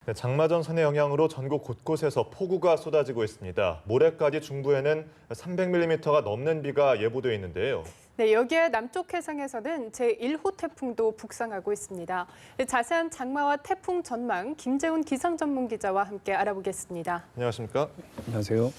네, 장마전선의 영향으로 전국 곳곳에서 폭우가 쏟아지고 있습니다. 모레까지 중부에는 300mm가 넘는 비가 예보되어 있는데요. 네, 여기에 남쪽 해상에서는 제1호 태풍도 북상하고 있습니다. 자세한 장마와 태풍 전망 김재훈 기상전문기자와 함께 알아보겠습니다. 안녕하십니까? 안녕하세요.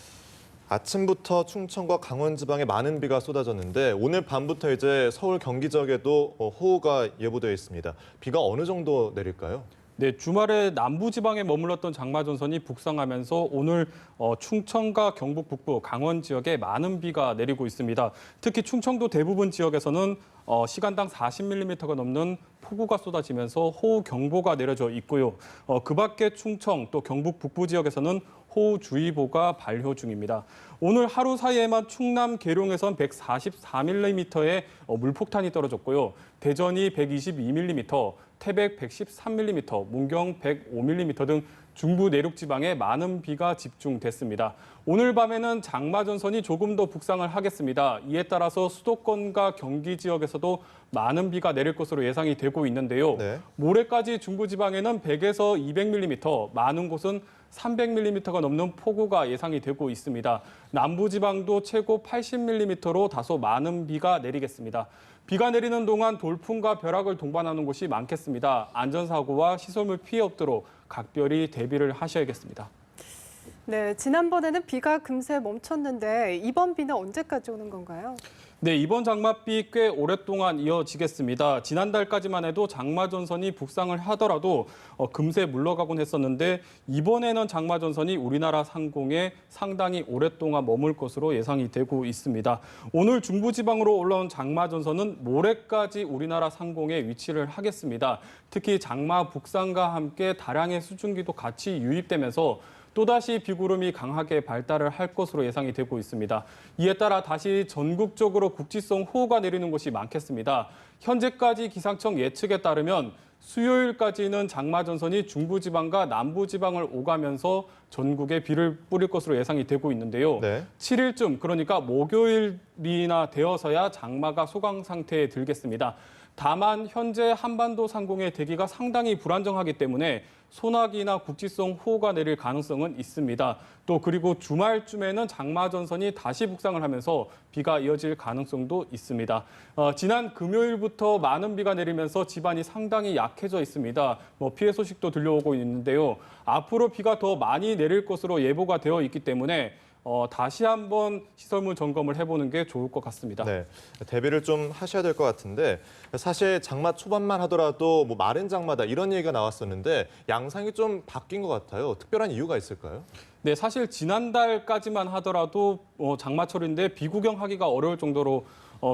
아침부터 충청과 강원 지방에 많은 비가 쏟아졌는데 오늘 밤부터 이제 서울, 경기 지역에도 호우가 예보되어 있습니다. 비가 어느 정도 내릴까요? 네, 주말에 남부지방에 머물렀던 장마전선이 북상하면서 오늘 충청과 경북 북부, 강원 지역에 많은 비가 내리고 있습니다. 특히 충청도 대부분 지역에서는 시간당 40mm가 넘는 폭우가 쏟아지면서 호우 경보가 내려져 있고요. 그 밖에 충청 또 경북 북부 지역에서는 호우주의보가 발효 중입니다. 오늘 하루 사이에만 충남 계룡에선 144mm의 물폭탄이 떨어졌고요. 대전이 122mm, 태백 113mm, 문경 105mm 등 중부 내륙 지방에 많은 비가 집중됐습니다. 오늘 밤에는 장마전선이 조금 더 북상을 하겠습니다. 이에 따라서 수도권과 경기 지역에서도 많은 비가 내릴 것으로 예상이 되고 있는데요. 네. 모레까지 중부 지방에는 100에서 200mm, 많은 곳은 300mm가 넘는 폭우가 예상이 되고 있습니다. 남부 지방도 최고 80mm로 다소 많은 비가 내리겠습니다. 비가 내리는 동안 돌풍과 벼락을 동반하는 곳이 많겠습니다. 안전사고와 시설물 피해 없도록 각별히 대비를 하셔야겠습니다. 네, 지난번에는 비가 금세 멈췄는데 이번 비는 언제까지 오는 건가요? 네, 이번 장맛비 꽤 오랫동안 이어지겠습니다. 지난달까지만 해도 장마전선이 북상을 하더라도 금세 물러가곤 했었는데 이번에는 장마전선이 우리나라 상공에 상당히 오랫동안 머물 것으로 예상이 되고 있습니다. 오늘 중부지방으로 올라온 장마전선은 모레까지 우리나라 상공에 위치를 하겠습니다. 특히 장마 북상과 함께 다량의 수증기도 같이 유입되면서 또다시 비구름이 강하게 발달을 할 것으로 예상이 되고 있습니다. 이에 따라 다시 전국적으로 국지성 호우가 내리는 곳이 많겠습니다. 현재까지 기상청 예측에 따르면 수요일까지는 장마전선이 중부지방과 남부지방을 오가면서 전국에 비를 뿌릴 것으로 예상이 되고 있는데요. 네. 7일쯤, 그러니까 목요일이나 되어서야 장마가 소강 상태에 들겠습니다. 다만 현재 한반도 상공의 대기가 상당히 불안정하기 때문에 소나기나 국지성 호우가 내릴 가능성은 있습니다. 또 그리고 주말쯤에는 장마전선이 다시 북상을 하면서 비가 이어질 가능성도 있습니다. 지난 금요일부터 많은 비가 내리면서 지반이 상당히 약해져 있습니다. 피해 소식도 들려오고 있는데요. 앞으로 비가 더 많이 내릴 것으로 예보가 되어 있기 때문에 다시 한번 시설물 점검을 해보는 게 좋을 것 같습니다. 네, 대비를 좀 하셔야 될 것 같은데 사실 장마 초반만 하더라도 마른 장마다 이런 얘기가 나왔었는데 양상이 좀 바뀐 것 같아요. 특별한 이유가 있을까요? 네, 사실 지난달까지만 하더라도 장마철인데 비구경하기가 어려울 정도로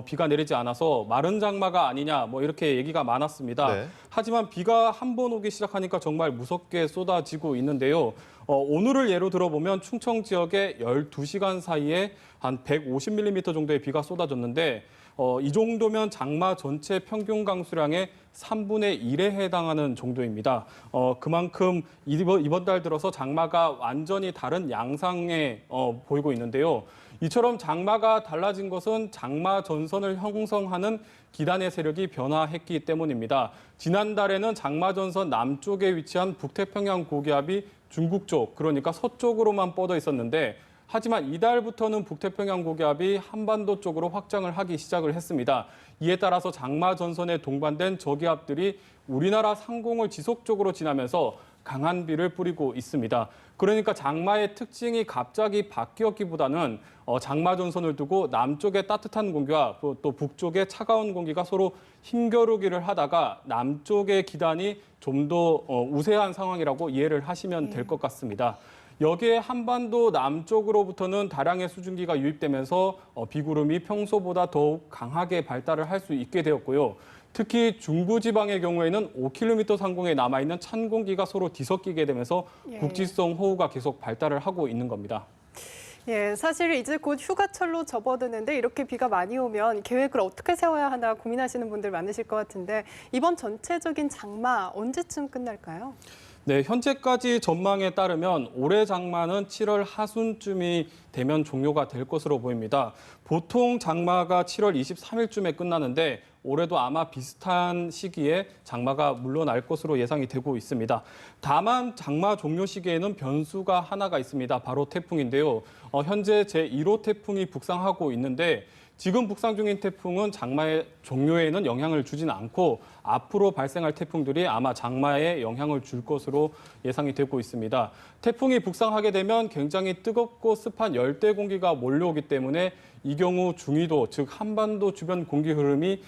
비가 내리지 않아서 마른 장마가 아니냐 이렇게 얘기가 많았습니다. 네. 하지만 비가 한 번 오기 시작하니까 정말 무섭게 쏟아지고 있는데요. 오늘을 예로 들어보면 충청 지역에 12시간 사이에 한 150mm 정도의 비가 쏟아졌는데 이 정도면 장마 전체 평균 강수량의 3분의 1에 해당하는 정도입니다. 그만큼 이번 달 들어서 장마가 완전히 다른 양상에 보이고 있는데요. 이처럼 장마가 달라진 것은 장마 전선을 형성하는 기단의 세력이 변화했기 때문입니다. 지난달에는 장마 전선 남쪽에 위치한 북태평양 고기압이 중국 쪽, 그러니까 서쪽으로만 뻗어 있었는데 하지만 이달부터는 북태평양 고기압이 한반도 쪽으로 확장을 하기 시작을 했습니다. 이에 따라서 장마 전선에 동반된 저기압들이 우리나라 상공을 지속적으로 지나면서 강한 비를 뿌리고 있습니다. 그러니까 장마의 특징이 갑자기 바뀌었기보다는 장마 전선을 두고 남쪽의 따뜻한 공기와 또 북쪽의 차가운 공기가 서로 힘겨루기를 하다가 남쪽의 기단이 좀 더 우세한 상황이라고 이해를 하시면 될 것 같습니다. 여기에 한반도 남쪽으로부터는 다량의 수증기가 유입되면서 비구름이 평소보다 더욱 강하게 발달을 할 수 있게 되었고요. 특히 중부지방의 경우에는 5km 상공에 남아있는 찬 공기가 서로 뒤섞이게 되면서 국지성 호우가 계속 발달을 하고 있는 겁니다. 예, 사실 이제 곧 휴가철로 접어드는데 이렇게 비가 많이 오면 계획을 어떻게 세워야 하나 고민하시는 분들 많으실 것 같은데 이번 전체적인 장마 언제쯤 끝날까요? 네, 현재까지 전망에 따르면 올해 장마는 7월 하순쯤이 되면 종료가 될 것으로 보입니다. 보통 장마가 7월 23일쯤에 끝나는데 올해도 아마 비슷한 시기에 장마가 물러날 것으로 예상이 되고 있습니다. 다만 장마 종료 시기에는 변수가 하나가 있습니다. 바로 태풍인데요. 현재 제1호 태풍이 북상하고 있는데 지금 북상 중인 태풍은 장마의 종료에는 영향을 주지는 않고 앞으로 발생할 태풍들이 아마 장마에 영향을 줄 것으로 예상이 되고 있습니다. 태풍이 북상하게 되면 굉장히 뜨겁고 습한 열대 공기가 몰려오기 때문에 이 경우 중위도, 즉 한반도 주변 공기 흐름이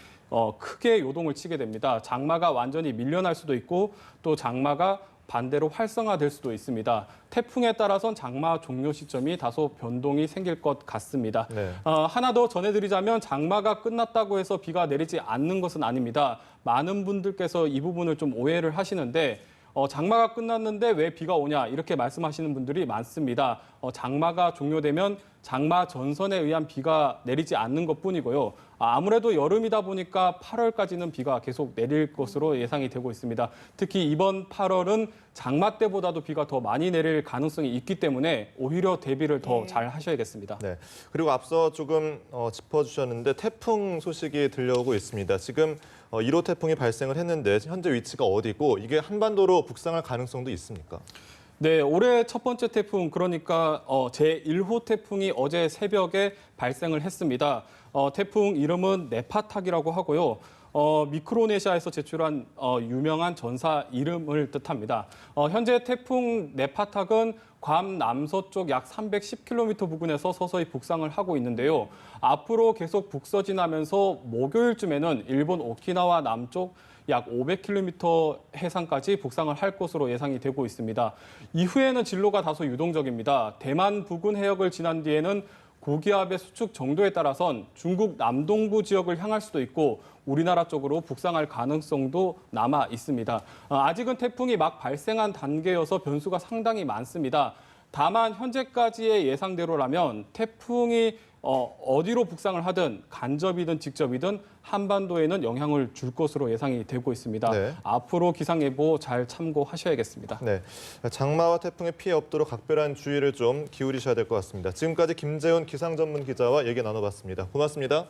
크게 요동을 치게 됩니다. 장마가 완전히 밀려날 수도 있고 또 장마가 반대로 활성화될 수도 있습니다. 태풍에 따라선 장마 종료 시점이 다소 변동이 생길 것 같습니다. 네. 하나 더 전해드리자면 장마가 끝났다고 해서 비가 내리지 않는 것은 아닙니다. 많은 분들께서 이 부분을 좀 오해를 하시는데 장마가 끝났는데 왜 비가 오냐 이렇게 말씀하시는 분들이 많습니다. 장마가 종료되면 장마 전선에 의한 비가 내리지 않는 것뿐이고요. 아무래도 여름이다 보니까 8월까지는 비가 계속 내릴 것으로 예상이 되고 있습니다. 특히 이번 8월은 장마 때보다도 비가 더 많이 내릴 가능성이 있기 때문에 오히려 대비를 더 잘 하셔야겠습니다. 네. 그리고 앞서 조금 짚어주셨는데 태풍 소식이 들려오고 있습니다. 지금 1호 태풍이 발생을 했는데 현재 위치가 어디고 이게 한반도로 북상할 가능성도 있습니까? 네, 올해 첫 번째 태풍, 그러니까 제1호 태풍이 어제 새벽에 발생을 했습니다. 태풍 이름은 네파탁이라고 하고요. 미크로네시아에서 제출한 유명한 전사 이름을 뜻합니다. 현재 태풍 네파탁은 괌 남서쪽 약 310km 부근에서 서서히 북상을 하고 있는데요. 앞으로 계속 북서진하면서 목요일쯤에는 일본 오키나와 남쪽 약 500km 해상까지 북상을 할 것으로 예상이 되고 있습니다. 이후에는 진로가 다소 유동적입니다. 대만 부근 해역을 지난 뒤에는 고기압의 수축 정도에 따라선 중국 남동부 지역을 향할 수도 있고 우리나라 쪽으로 북상할 가능성도 남아 있습니다. 아직은 태풍이 막 발생한 단계여서 변수가 상당히 많습니다. 다만 현재까지의 예상대로라면 태풍이 어디로 북상을 하든 간접이든 직접이든 한반도에는 영향을 줄 것으로 예상이 되고 있습니다. 네. 앞으로 기상예보 잘 참고하셔야겠습니다. 네, 장마와 태풍의 피해 없도록 각별한 주의를 좀 기울이셔야 될 것 같습니다. 지금까지 김재훈 기상전문 기자와 얘기 나눠봤습니다. 고맙습니다.